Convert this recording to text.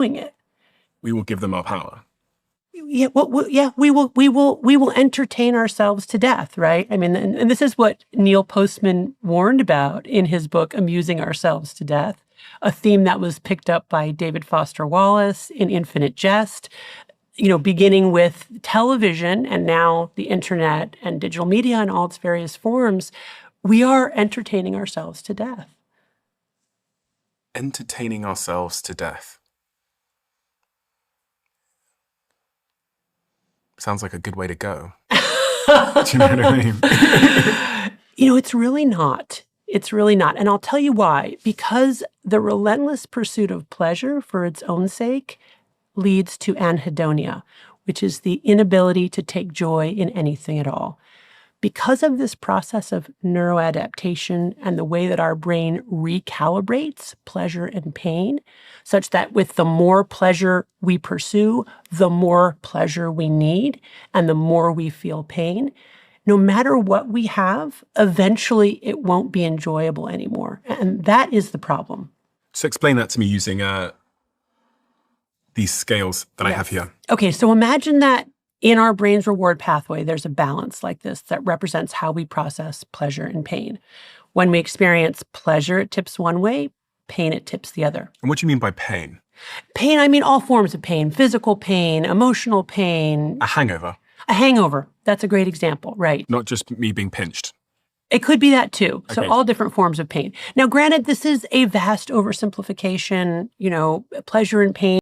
doing it. We will give them our power. Yeah, we will entertain ourselves to death, right? I mean, and this is what Neil Postman warned about in his book, Amusing Ourselves to Death, a theme that was picked up by David Foster Wallace in Infinite Jest, beginning with television and now the internet and digital media in all its various forms. We are entertaining ourselves to death. Entertaining ourselves to death. Sounds like a good way to go. Do you know what I mean? It's really not. It's really not. And I'll tell you why. Because the relentless pursuit of pleasure for its own sake leads to anhedonia, which is the inability to take joy in anything at all. Because of this process of neuroadaptation and the way that our brain recalibrates pleasure and pain, such that with the more pleasure we pursue, the more pleasure we need, and the more we feel pain, no matter what we have, eventually it won't be enjoyable anymore. And that is the problem. So explain that to me using these scales that I have here. Okay, so imagine that in our brain's reward pathway, there's a balance like this that represents how we process pleasure and pain. When we experience pleasure, it tips one way, pain, it tips the other. And what do you mean by pain? Pain, I mean all forms of pain, physical pain, emotional pain. A hangover. A hangover. That's a great example, right? Not just me being pinched. It could be that too. Okay. So all different forms of pain. Now, granted, this is a vast oversimplification, pleasure and pain